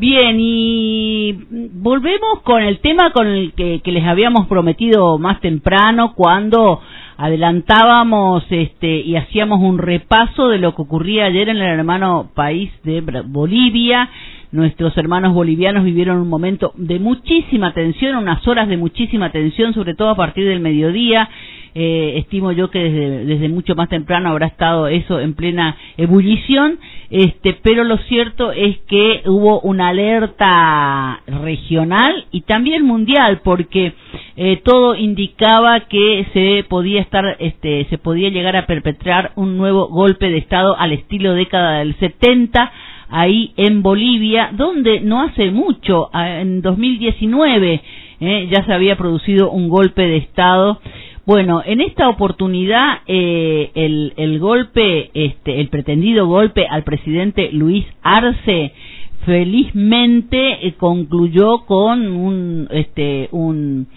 Bien, y volvemos con el tema con el que les habíamos prometido más temprano, cuando adelantábamos y hacíamos un repaso de lo que ocurría ayer en el hermano país de Bolivia. Nuestros hermanos bolivianos vivieron un momento de muchísima tensión, unas horas de muchísima tensión, sobre todo a partir del mediodía. Estimo yo que desde mucho más temprano habrá estado eso en plena ebullición, pero lo cierto es que hubo una alerta regional y también mundial, porque todo indicaba que se podía llegar a perpetrar un nuevo golpe de Estado al estilo década del 70, ahí en Bolivia, donde no hace mucho, en 2019, ya se había producido un golpe de Estado. Bueno, en esta oportunidad el golpe, el pretendido golpe al presidente Luis Arce, felizmente concluyó con un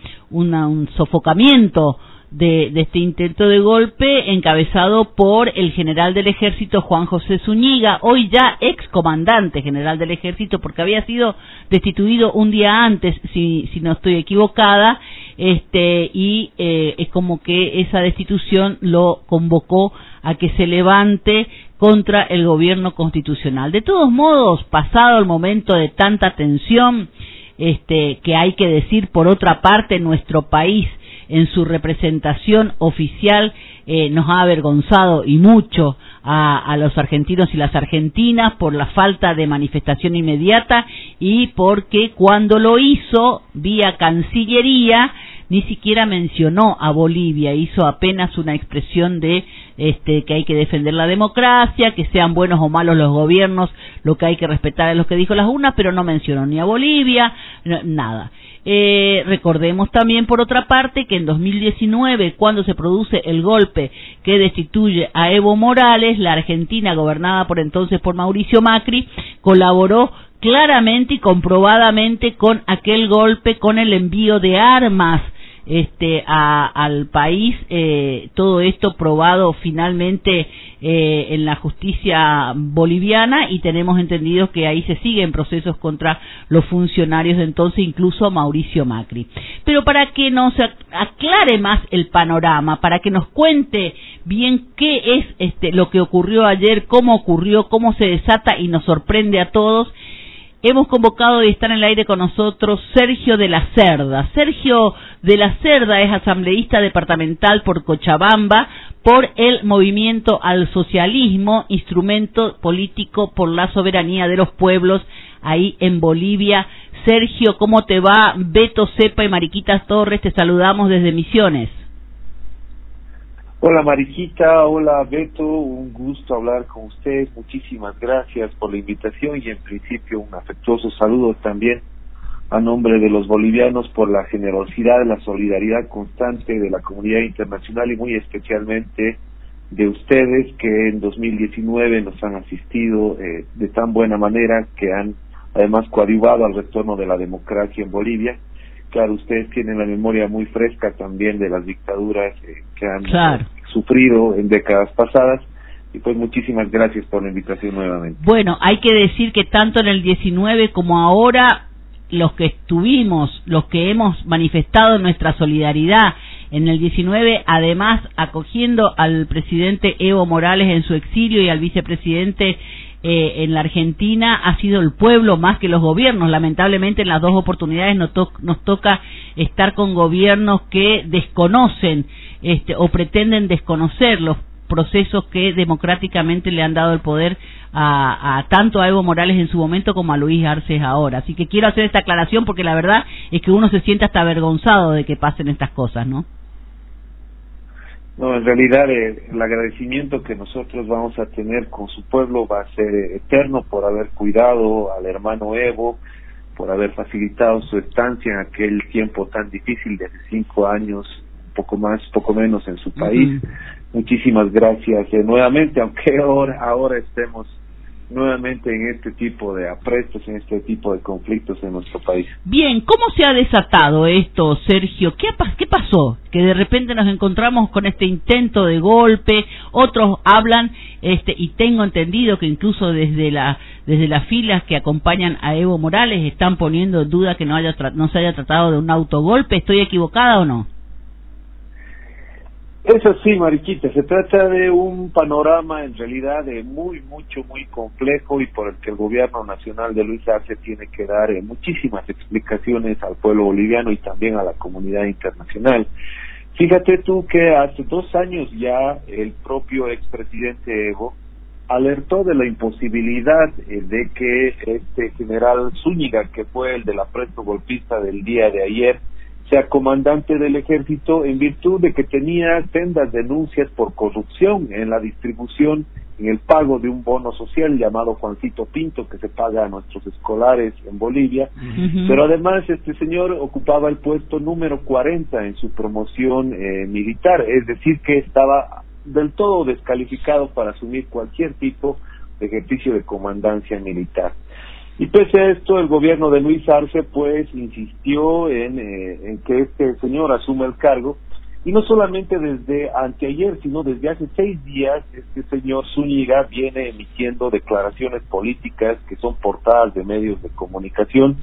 sofocamiento de este intento de golpe, encabezado por el general del ejército Juan José Zúñiga, hoy ya excomandante general del ejército, porque había sido destituido un día antes, si no estoy equivocada, y es como que esa destitución lo convocó a que se levante contra el gobierno constitucional. De todos modos, pasado el momento de tanta tensión, que hay que decir, por otra parte, nuestro país en su representación oficial nos ha avergonzado y mucho a los argentinos y las argentinas por la falta de manifestación inmediata, y porque cuando lo hizo vía Cancillería ni siquiera mencionó a Bolivia, hizo apenas una expresión de que hay que defender la democracia, que sean buenos o malos los gobiernos, lo que hay que respetar es lo que dijo las urnas, pero no mencionó ni a Bolivia, nada. Recordemos también, por otra parte, que en 2019, cuando se produce el golpe que destituye a Evo Morales, la Argentina, gobernada por entonces por Mauricio Macri, colaboró claramente y comprobadamente con aquel golpe, con el envío de armas al país, todo esto probado finalmente en la justicia boliviana, y tenemos entendido que ahí se siguen procesos contra los funcionarios de entonces, incluso Mauricio Macri. Pero para que nos aclare más el panorama, para que nos cuente bien qué es lo que ocurrió ayer, cómo ocurrió, cómo se desata y nos sorprende a todos, hemos convocado y está en el aire con nosotros Sergio de la Cerda. Sergio de la Cerda es asambleísta departamental por Cochabamba, por el Movimiento al Socialismo, instrumento político por la soberanía de los pueblos ahí en Bolivia. Sergio, ¿cómo te va? Beto Cepa y Mariquita Torres, te saludamos desde Misiones. Hola Mariquita, hola Beto, un gusto hablar con ustedes, muchísimas gracias por la invitación y en principio un afectuoso saludo también a nombre de los bolivianos por la generosidad, la solidaridad constante de la comunidad internacional y muy especialmente de ustedes que en 2019 nos han asistido de tan buena manera, que han además coadyuvado al retorno de la democracia en Bolivia. Claro, ustedes tienen la memoria muy fresca también de las dictaduras que han sufrido en décadas pasadas, y pues muchísimas gracias por la invitación nuevamente. Bueno, hay que decir que tanto en el 19 como ahora, los que estuvimos, los que hemos manifestado nuestra solidaridad en el 19, además acogiendo al presidente Evo Morales en su exilio y al vicepresidente en la Argentina, ha sido el pueblo más que los gobiernos. Lamentablemente en las dos oportunidades nos toca estar con gobiernos que desconocen o pretenden desconocer los procesos que democráticamente le han dado el poder tanto a Evo Morales en su momento como a Luis Arce ahora. Así que quiero hacer esta aclaración porque la verdad es que uno se siente hasta avergonzado de que pasen estas cosas, ¿no? No, en realidad el agradecimiento que nosotros vamos a tener con su pueblo va a ser eterno por haber cuidado al hermano Evo, por haber facilitado su estancia en aquel tiempo tan difícil de hace 5 años, poco más, poco menos en su país. Muchísimas gracias nuevamente, aunque ahora estemos nuevamente en este tipo de aprestos, en este tipo de conflictos en nuestro país. Bien, ¿cómo se ha desatado esto, Sergio? ¿Qué pasó? Que de repente nos encontramos con este intento de golpe, otros hablan y tengo entendido que incluso desde las filas que acompañan a Evo Morales están poniendo en duda que no se haya tratado de un autogolpe. ¿Estoy equivocada o no? Eso sí, Mariquita, se trata de un panorama en realidad muy complejo y por el que el gobierno nacional de Luis Arce tiene que dar muchísimas explicaciones al pueblo boliviano y también a la comunidad internacional. Fíjate tú que hace 2 años ya el propio expresidente Evo alertó de la imposibilidad de que este general Zúñiga, que fue el del apresto golpista del día de ayer, sea comandante del ejército en virtud de que tenía sendas denuncias por corrupción en la distribución, en el pago de un bono social llamado Juancito Pinto, que se paga a nuestros escolares en Bolivia. Pero además este señor ocupaba el puesto número 40 en su promoción militar, es decir que estaba del todo descalificado para asumir cualquier tipo de ejercicio de comandancia militar. Y pese a esto, el gobierno de Luis Arce pues insistió en que este señor asuma el cargo, y no solamente desde anteayer, sino desde hace 6 días, este señor Zúñiga viene emitiendo declaraciones políticas que son portadas de medios de comunicación,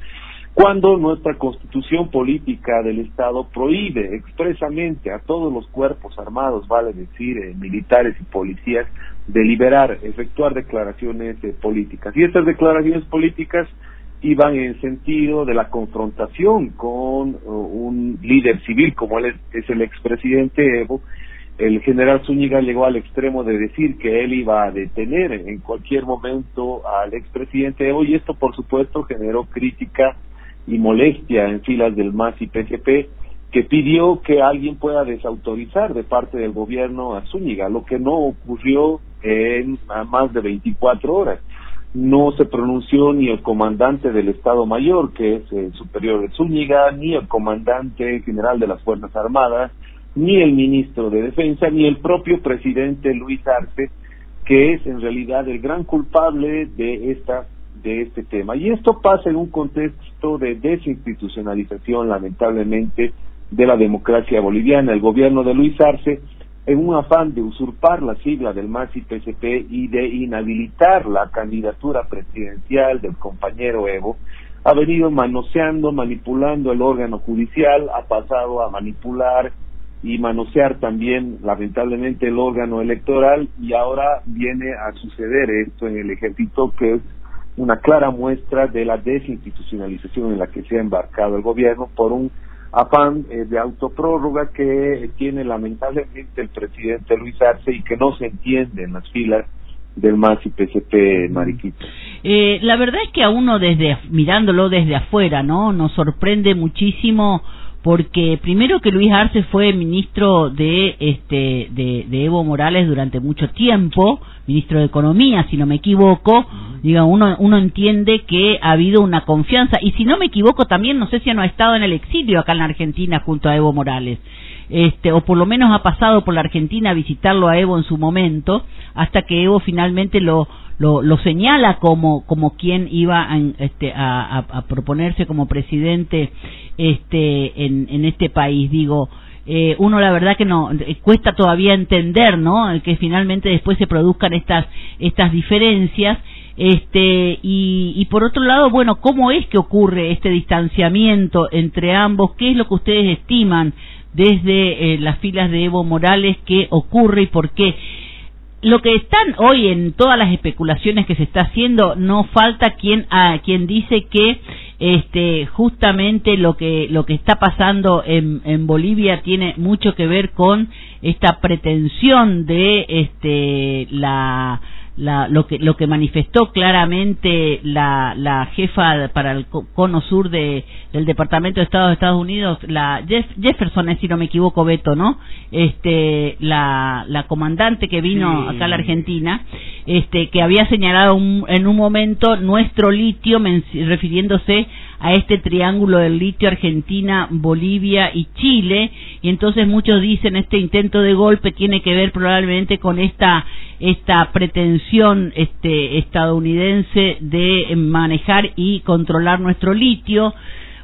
cuando nuestra constitución política del Estado prohíbe expresamente a todos los cuerpos armados, vale decir, militares y policías, deliberar, efectuar declaraciones políticas. Y estas declaraciones políticas iban en sentido de la confrontación con un líder civil como él es el expresidente Evo. El general Zúñiga llegó al extremo de decir que él iba a detener en cualquier momento al expresidente Evo, y esto por supuesto generó crítica y molestia en filas del MAS y PSP, que pidió que alguien pueda desautorizar de parte del gobierno a Zúñiga, lo que no ocurrió en más de 24 horas. No se pronunció ni el comandante del Estado Mayor, que es el superior de Zúñiga, ni el comandante general de las Fuerzas Armadas, ni el ministro de Defensa, ni el propio presidente Luis Arce, que es en realidad el gran culpable de este tema. Y esto pasa en un contexto de desinstitucionalización, lamentablemente, de la democracia boliviana. El gobierno de Luis Arce, en un afán de usurpar la sigla del MAS y PSP y de inhabilitar la candidatura presidencial del compañero Evo, ha venido manoseando, manipulando el órgano judicial, ha pasado a manipular y manosear también, lamentablemente, el órgano electoral, y ahora viene a suceder esto en el ejército, que es una clara muestra de la desinstitucionalización en la que se ha embarcado el gobierno por un afán de autoprórroga que tiene lamentablemente el presidente Luis Arce y que no se entiende en las filas del MAS y PSP, Mariquita. La verdad es que a uno mirándolo desde afuera, ¿no? Nos sorprende muchísimo, porque primero que Luis Arce fue ministro de Evo Morales durante mucho tiempo, ministro de Economía, si no me equivoco. Diga, uno entiende que ha habido una confianza, y si no me equivoco también, no sé si no ha estado en el exilio acá en la Argentina junto a Evo Morales, o por lo menos ha pasado por la Argentina a visitarlo a Evo en su momento, hasta que Evo finalmente lo señala como quien iba a proponerse como presidente en este país. Digo, uno la verdad que no cuesta todavía entender, ¿no?, que finalmente después se produzcan estas diferencias. Y por otro lado, bueno, ¿cómo es que ocurre este distanciamiento entre ambos? ¿Qué es lo que ustedes estiman desde las filas de Evo Morales que ocurre y por qué? Lo que están hoy en todas las especulaciones que se está haciendo, no falta quien dice que justamente lo que está pasando en Bolivia tiene mucho que ver con esta pretensión de lo que manifestó claramente la jefa para el cono sur del Departamento de Estado de Estados Unidos, la Jefferson, si no me equivoco, Beto, ¿no? La comandante que vino acá a la Argentina, que había señalado en un momento nuestro litio, refiriéndose a este triángulo del litio: Argentina, Bolivia y Chile. Y entonces muchos dicen este intento de golpe tiene que ver probablemente con esta pretensión estadounidense de manejar y controlar nuestro litio.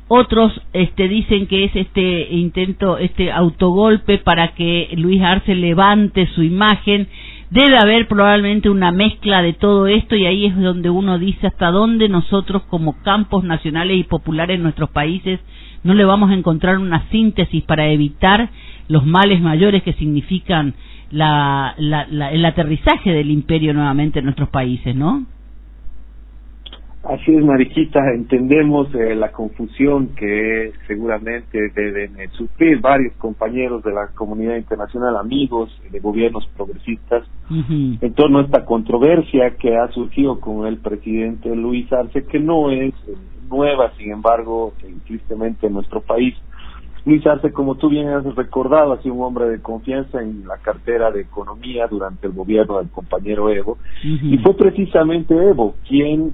Otros dicen que es este autogolpe para que Luis Arce levante su imagen debe haber probablemente una mezcla de todo esto, y ahí es donde uno dice hasta dónde nosotros como campos nacionales y populares en nuestros países no le vamos a encontrar una síntesis para evitar los males mayores que significan el aterrizaje del imperio nuevamente en nuestros países, ¿no? Así es, Mariquita, entendemos la confusión que seguramente deben sufrir varios compañeros de la comunidad internacional, amigos de gobiernos progresistas, en torno a esta controversia que ha surgido con el presidente Luis Arce, que no es nueva, sin embargo, tristemente en nuestro país. Luis Arce, como tú bien has recordado, ha sido un hombre de confianza en la cartera de Economía durante el gobierno del compañero Evo, y fue precisamente Evo quien,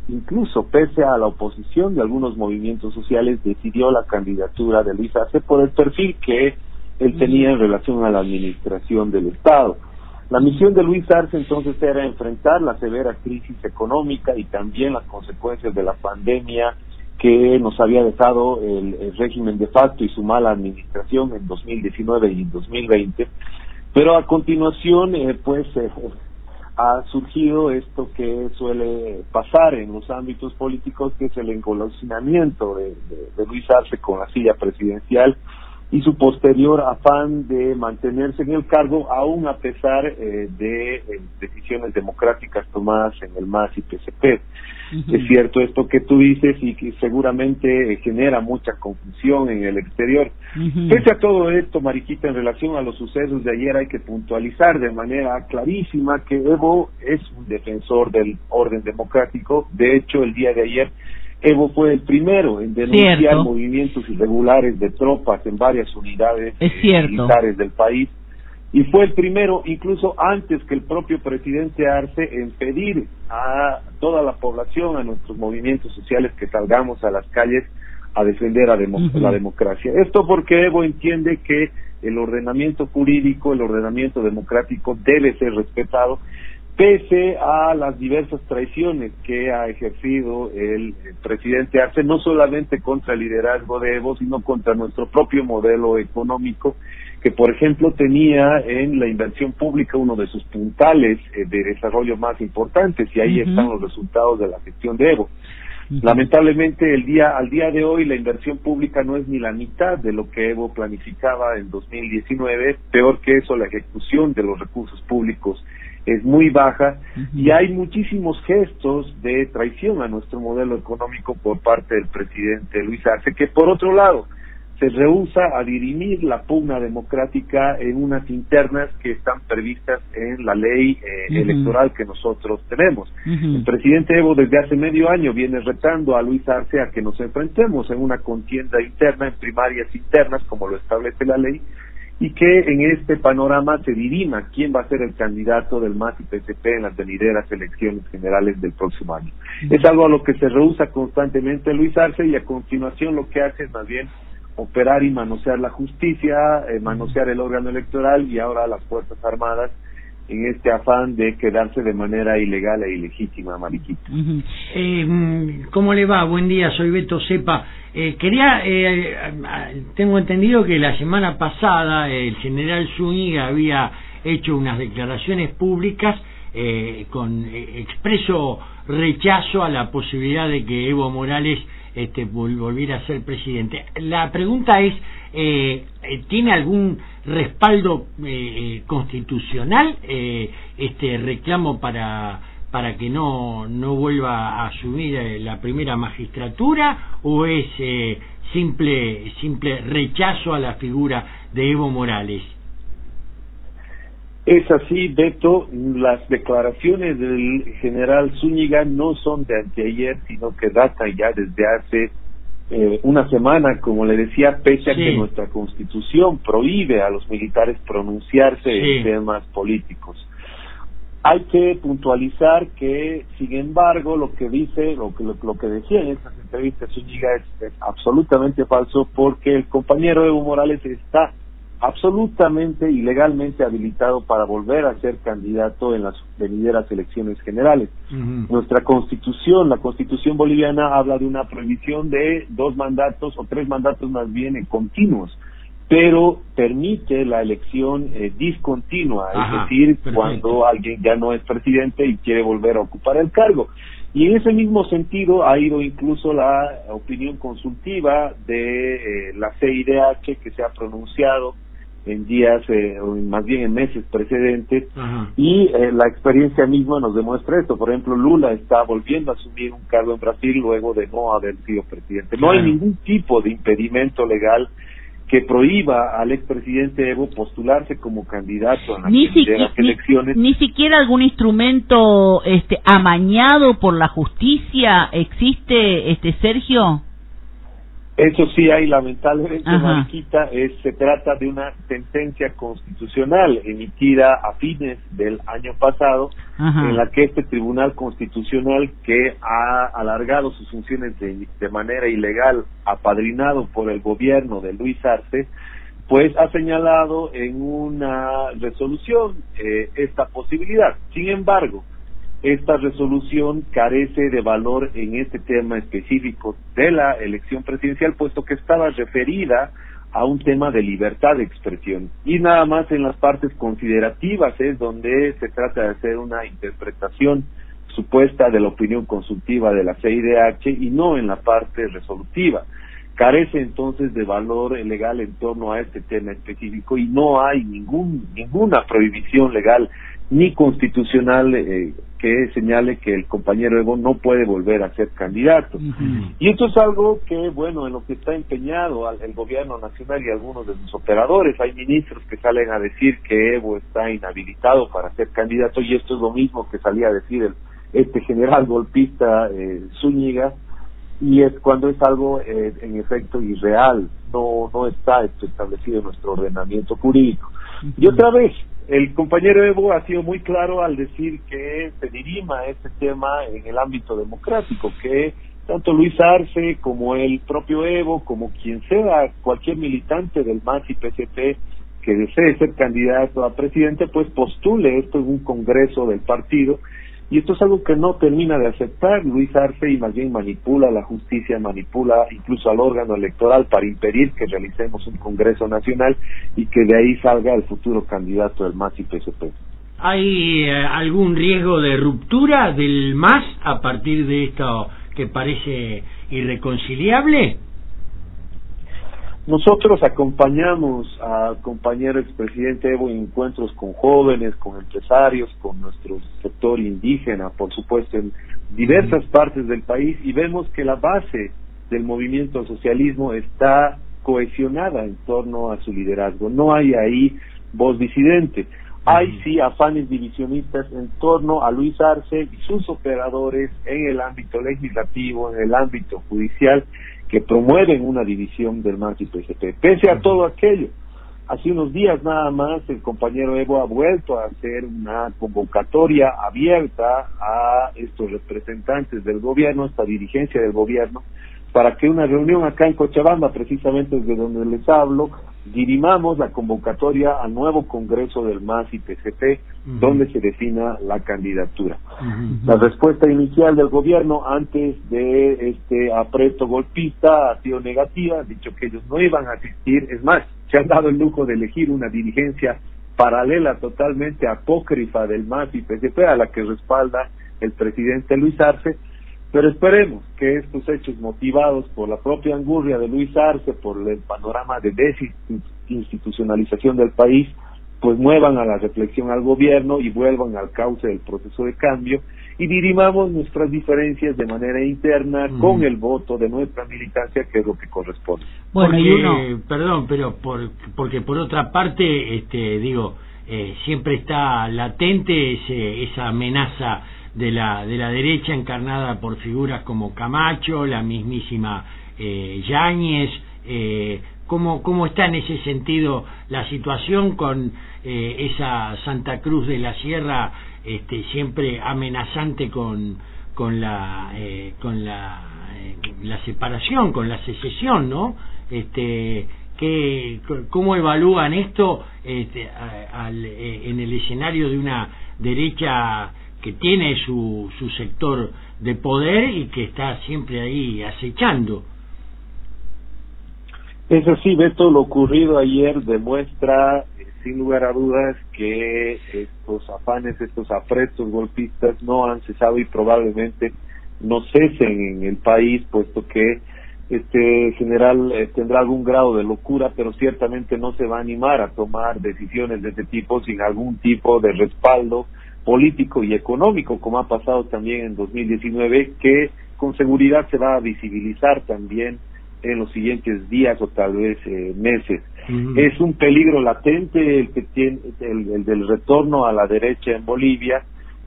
incluso pese a la oposición de algunos movimientos sociales, decidió la candidatura de Luis Arce por el perfil que él tenía en relación a la administración del Estado. La misión de Luis Arce entonces era enfrentar la severa crisis económica y también las consecuencias de la pandemia que nos había dejado el régimen de facto y su mala administración en 2019 y en 2020, pero a continuación ha surgido esto que suele pasar en los ámbitos políticos, que es el engolosinamiento de Luis Arce con la silla presidencial y su posterior afán de mantenerse en el cargo, aún a pesar de decisiones democráticas tomadas en el MAS y PSP. Es cierto esto que tú dices, y que seguramente genera mucha confusión en el exterior. Pese a todo esto, Mariquita, en relación a los sucesos de ayer, hay que puntualizar de manera clarísima que Evo es un defensor del orden democrático. De hecho, el día de ayer Evo fue el primero en denunciar movimientos irregulares de tropas en varias unidades militares del país, y fue el primero, incluso antes que el propio presidente Arce, en pedir a toda la población, a nuestros movimientos sociales, que salgamos a las calles a defender la democracia. Esto porque Evo entiende que el ordenamiento jurídico, el ordenamiento democrático debe ser respetado, pese a las diversas traiciones que ha ejercido el presidente Arce, no solamente contra el liderazgo de Evo, sino contra nuestro propio modelo económico, que por ejemplo tenía en la inversión pública uno de sus puntales de desarrollo más importantes, y ahí están los resultados de la gestión de Evo. Lamentablemente al día de hoy la inversión pública no es ni la mitad de lo que Evo planificaba en 2019, peor que eso, la ejecución de los recursos públicos es muy baja, y hay muchísimos gestos de traición a nuestro modelo económico por parte del presidente Luis Arce, que por otro lado se rehúsa a dirimir la pugna democrática en unas internas que están previstas en la ley electoral que nosotros tenemos. El presidente Evo desde hace medio año viene retando a Luis Arce a que nos enfrentemos en una contienda interna, en primarias internas, como lo establece la ley, y que en este panorama se dirima quién va a ser el candidato del MAS y PSP en las venideras elecciones generales del próximo año. Es algo a lo que se rehúsa constantemente Luis Arce, y a continuación lo que hace es más bien operar y manosear la justicia, manosear el órgano electoral y ahora las Fuerzas Armadas, en este afán de quedarse de manera ilegal e ilegítima, Mariquita. ¿Cómo le va? Buen día, soy Beto Cepa. Tengo entendido que la semana pasada el general Zúñiga había hecho unas declaraciones públicas con expreso rechazo a la posibilidad de que Evo Morales volviera a ser presidente. La pregunta es, ¿tiene algún respaldo constitucional este reclamo para que no vuelva a asumir la primera magistratura, o es simple rechazo a la figura de Evo Morales? Es así, Beto. Las declaraciones del general Zúñiga no son de anteayer, sino que datan ya desde hace una semana, como le decía, pese a que nuestra Constitución prohíbe a los militares pronunciarse en temas políticos. Hay que puntualizar que, sin embargo, lo que decía en estas entrevistas Zúñiga es absolutamente falso, porque el compañero Evo Morales está absolutamente y legalmente habilitado para volver a ser candidato en las venideras elecciones generales. Nuestra Constitución, la Constitución boliviana, habla de una prohibición de 2 mandatos o 3 mandatos más bien en continuos, pero permite la elección discontinua, es decir, perfecto, cuando alguien ya no es presidente y quiere volver a ocupar el cargo. Y en ese mismo sentido ha ido incluso la opinión consultiva de la CIDH, que se ha pronunciado en días, o más bien en meses precedentes, y la experiencia misma nos demuestra esto. Por ejemplo, Lula está volviendo a asumir un cargo en Brasil luego de no haber sido presidente. No hay ningún tipo de impedimento legal que prohíba al expresidente Evo postularse como candidato en las elecciones. Ni siquiera algún instrumento amañado por la justicia existe, Sergio. Eso sí hay, lamentablemente, Mariquita, se trata de una sentencia constitucional emitida a fines del año pasado, en la que este Tribunal Constitucional, que ha alargado sus funciones de manera ilegal, apadrinado por el gobierno de Luis Arce, pues ha señalado en una resolución esta posibilidad. Sin embargo, esta resolución carece de valor en este tema específico de la elección presidencial, puesto que estaba referida a un tema de libertad de expresión. Y nada más en las partes considerativas es donde se trata de hacer una interpretación supuesta de la opinión consultiva de la CIDH y no en la parte resolutiva. Carece entonces de valor legal en torno a este tema específico y no hay ninguna prohibición legal ni constitucional que señale que el compañero Evo no puede volver a ser candidato. Y esto es algo que, bueno, en lo que está empeñado el gobierno nacional y algunos de sus operadores. Hay ministros que salen a decir que Evo está inhabilitado para ser candidato, y esto es lo mismo que salía a decir este general golpista Zúñiga, y es cuando es algo en efecto irreal, no está esto establecido en nuestro ordenamiento jurídico. Y otra vez, el compañero Evo ha sido muy claro al decir que se dirima este tema en el ámbito democrático, que tanto Luis Arce como el propio Evo, como quien sea, cualquier militante del MAS y PSP que desee ser candidato a presidente, pues postule esto en un congreso del partido. Y esto es algo que no termina de aceptar Luis Arce, y más bien manipula la justicia, manipula incluso al órgano electoral para impedir que realicemos un Congreso Nacional y que de ahí salga el futuro candidato del MAS y PSP. ¿Hay algún riesgo de ruptura del MAS a partir de esto que parece irreconciliable? Nosotros acompañamos al compañero expresidente Evo en encuentros con jóvenes, con empresarios, con nuestro sector indígena, por supuesto, en diversas partes del país, y vemos que la base del movimiento al socialismo está cohesionada en torno a su liderazgo. No hay ahí voz disidente. Hay sí afanes divisionistas en torno a Luis Arce y sus operadores en el ámbito legislativo, en el ámbito judicial, que promueven una división del MAS y PSP. Pese a todo aquello, hace unos días nada más el compañero Evo ha vuelto a hacer una convocatoria abierta a estos representantes del gobierno, esta dirigencia del gobierno, para que una reunión acá en Cochabamba, precisamente desde donde les hablo, dirimamos la convocatoria al nuevo Congreso del MAS y PSP, donde se defina la candidatura. La respuesta inicial del gobierno antes de este apresto golpista ha sido negativa, han dicho que ellos no iban a asistir, es más, se han dado el lujo de elegir una dirigencia paralela, totalmente apócrifa del MAS y PSP, a la que respalda el presidente Luis Arce. Pero esperemos que estos hechos, motivados por la propia angurria de Luis Arce, por el panorama de desinstitucionalización del país, pues muevan a la reflexión al gobierno y vuelvan al cauce del proceso de cambio, y dirimamos nuestras diferencias de manera interna con el voto de nuestra militancia, que es lo que corresponde. Bueno, perdón, pero porque por otra parte, siempre está latente esa amenaza de la derecha, encarnada por figuras como Camacho, la mismísima Yáñez. ¿Cómo está en ese sentido la situación con esa Santa Cruz de la Sierra, siempre amenazante con la separación, con la secesión, ¿no? ¿Cómo evalúan esto en el escenario de una derecha que tiene su sector de poder y que está siempre ahí acechando? Es así, Beto, lo ocurrido ayer demuestra, sin lugar a dudas, que estos afanes, estos aprestos golpistas no han cesado y probablemente no cesen en el país, puesto que este general tendrá algún grado de locura, pero ciertamente no se va a animar a tomar decisiones de este tipo sin algún tipo de respaldo político y económico, como ha pasado también en 2019, que con seguridad se va a visibilizar también en los siguientes días o tal vez meses. Es un peligro latente el que tiene el del retorno a la derecha en Bolivia,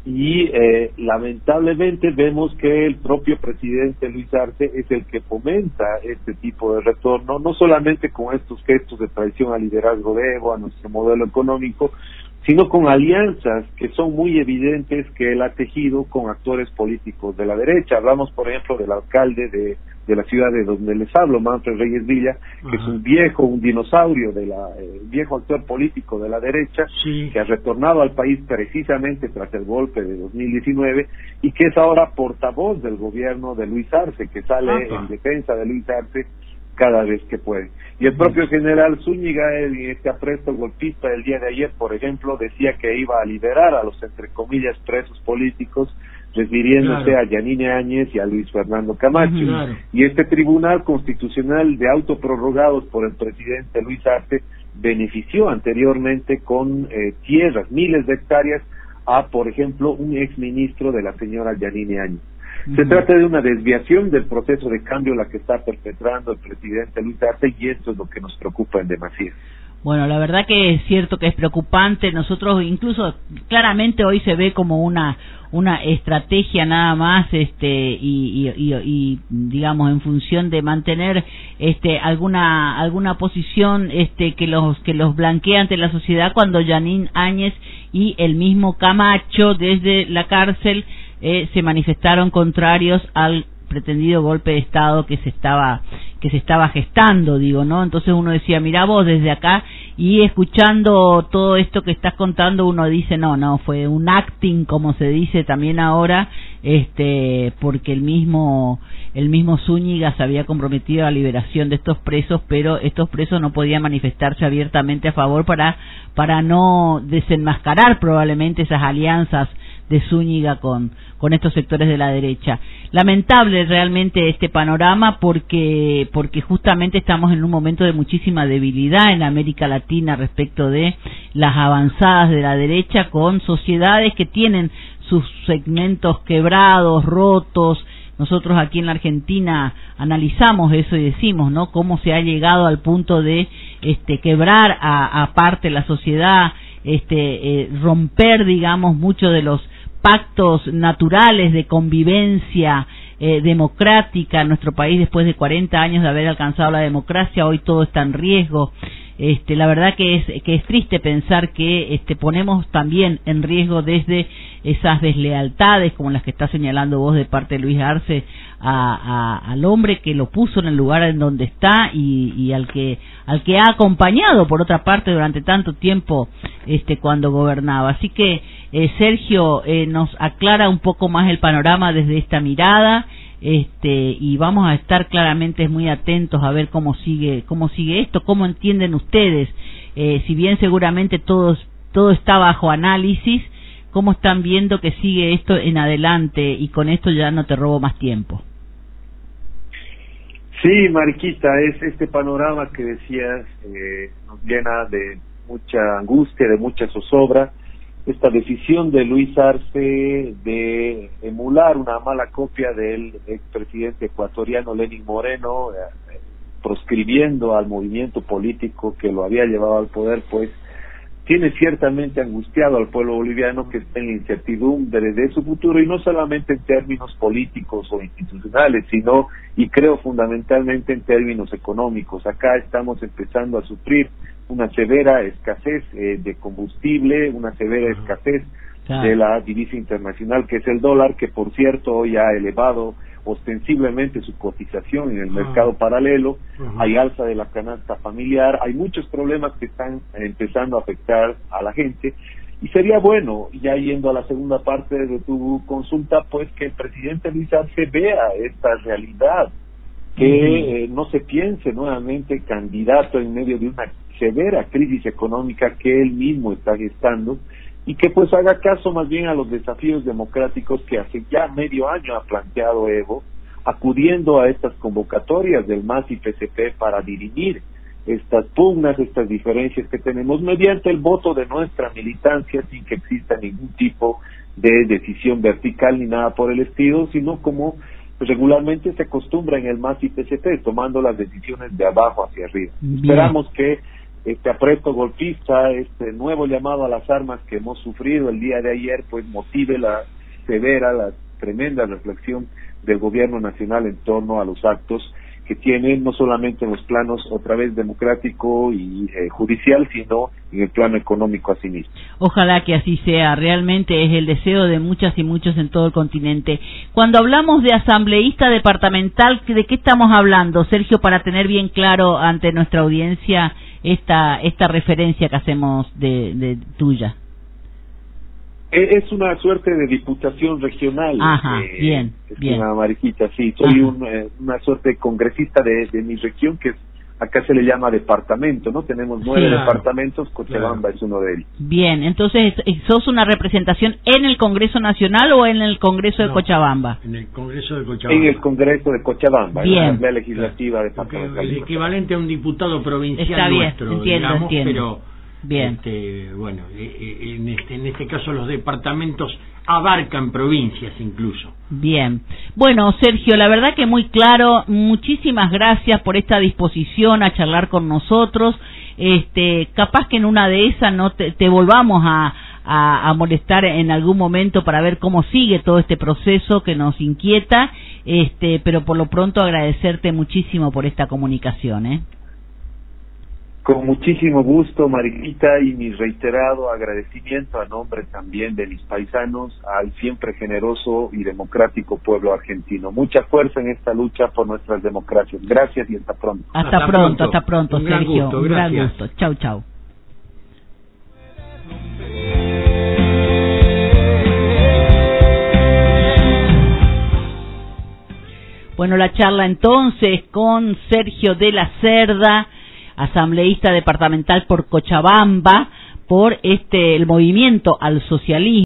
y lamentablemente vemos que el propio presidente Luis Arce es el que fomenta este tipo de retorno, no solamente con estos gestos de traición al liderazgo de Evo, a nuestro modelo económico, sino con alianzas que son muy evidentes que él ha tejido con actores políticos de la derecha. Hablamos, por ejemplo, del alcalde de la ciudad de donde les hablo, Manfred Reyes Villa, que es un dinosaurio viejo actor político de la derecha, sí, que ha retornado al país precisamente tras el golpe de 2019 y que es ahora portavoz del gobierno de Luis Arce, que sale en defensa de Luis Arce cada vez que puede. Y el propio general Zúñiga, en este apresto golpista del día de ayer, por ejemplo, decía que iba a liberar a los, entre comillas, presos políticos, refiriéndose a Yanine Áñez y a Luis Fernando Camacho. Y este Tribunal Constitucional de autoprorrogados por el presidente Luis Arce benefició anteriormente con tierras, miles de hectáreas, a, por ejemplo, un exministro de la señora Yanine Áñez. Se trata de una desviación del proceso de cambio la que está perpetrando el presidente Luis Arce, y esto es lo que nos preocupa en demasía. Bueno, la verdad que es cierto que es preocupante. Nosotros incluso claramente hoy se ve como una estrategia nada más, y digamos en función de mantener alguna posición que los blanquea ante la sociedad, cuando Yanine Áñez y el mismo Camacho desde la cárcel se manifestaron contrarios al pretendido golpe de Estado que se estaba gestando, digo, ¿no? Entonces uno decía, mira vos, desde acá, y escuchando todo esto que estás contando, uno dice, no, fue un acting, como se dice también ahora, porque el mismo Zúñiga se había comprometido a la liberación de estos presos, pero estos presos no podían manifestarse abiertamente a favor para no desenmascarar probablemente esas alianzas de Zúñiga con estos sectores de la derecha. Lamentable realmente este panorama, porque justamente estamos en un momento de muchísima debilidad en América Latina respecto de las avanzadas de la derecha, con sociedades que tienen sus segmentos quebrados, rotos. Nosotros aquí en la Argentina analizamos eso y decimos, ¿no?, cómo se ha llegado al punto de quebrar a parte la sociedad, romper, digamos, muchos de los pactos naturales de convivencia democrática en nuestro país después de 40 años de haber alcanzado la democracia. Hoy todo está en riesgo. La verdad que es triste pensar que ponemos también en riesgo desde esas deslealtades como las que está señalando vos de parte de Luis Arce al hombre que lo puso en el lugar en donde está y al que ha acompañado por otra parte durante tanto tiempo cuando gobernaba. Así que Sergio nos aclara un poco más el panorama desde esta mirada, y vamos a estar claramente muy atentos a ver cómo sigue esto, cómo entienden ustedes, si bien seguramente todo está bajo análisis, cómo están viendo que sigue esto en adelante. Y con esto ya no te robo más tiempo. Sí, Mariquita, es este panorama que decías, nos llena de mucha angustia, de mucha zozobra. Esta decisión de Luis Arce de emular una mala copia del expresidente ecuatoriano Lenín Moreno, proscribiendo al movimiento político que lo había llevado al poder, pues tiene ciertamente angustiado al pueblo boliviano, que está en la incertidumbre de su futuro, y no solamente en términos políticos o institucionales, sino, y creo fundamentalmente, en términos económicos. Acá estamos empezando a sufrir una severa escasez de combustible, una severa escasez de la divisa internacional, que es el dólar, que por cierto hoy ha elevado ostensiblemente su cotización en el mercado paralelo. Hay alza de la canasta familiar, hay muchos problemas que están empezando a afectar a la gente, y sería bueno, ya yendo a la segunda parte de tu consulta, pues que el presidente Luis Arce vea esta realidad que no se piense nuevamente candidato en medio de una severa crisis económica que él mismo está gestando, y que pues haga caso más bien a los desafíos democráticos que hace ya medio año ha planteado Evo, acudiendo a estas convocatorias del MAS y PCP para dirimir estas pugnas, estas diferencias que tenemos mediante el voto de nuestra militancia, sin que exista ningún tipo de decisión vertical ni nada por el estilo, sino como regularmente se acostumbra en el MAS y PCP, tomando las decisiones de abajo hacia arriba. Bien. Esperamos que este apresto golpista, este nuevo llamado a las armas que hemos sufrido el día de ayer, pues motive la tremenda reflexión del gobierno nacional en torno a los actos que tienen, no solamente en los planos otra vez democrático y judicial, sino en el plano económico asimismo. Ojalá que así sea, realmente es el deseo de muchas y muchos en todo el continente. Cuando hablamos de asambleísta departamental, ¿de qué estamos hablando, Sergio, para tener bien claro ante nuestra audiencia esta referencia que hacemos de tuya? Es una suerte de diputación regional. Ajá, bien. Mariquita, sí. Soy una suerte de congresista de mi región, que acá se le llama departamento, ¿no? Tenemos 9 departamentos, Cochabamba es uno de ellos. Bien, entonces, ¿sos una representación en el Congreso Nacional o en el Congreso de Cochabamba? En el Congreso de Cochabamba. En el Congreso de Cochabamba, en la Asamblea Legislativa departamental. El equivalente a un diputado provincial. Está bien, nuestro, entiendo. Pero bien. Bueno, en este caso los departamentos abarcan provincias incluso. Bien. Bueno, Sergio, la verdad que muy claro. Muchísimas gracias por esta disposición a charlar con nosotros. Capaz que en una de esas no te volvamos a molestar en algún momento para ver cómo sigue todo este proceso que nos inquieta. Pero por lo pronto agradecerte muchísimo por esta comunicación, Con muchísimo gusto, Mariquita, y mi reiterado agradecimiento a nombre también de mis paisanos al siempre generoso y democrático pueblo argentino. Mucha fuerza en esta lucha por nuestras democracias. Gracias y hasta pronto. Hasta pronto, Sergio. Un gran gusto. Chau, chau. Bueno, la charla entonces con Sergio de la Cerda, asambleísta departamental por Cochabamba, por el movimiento al socialismo.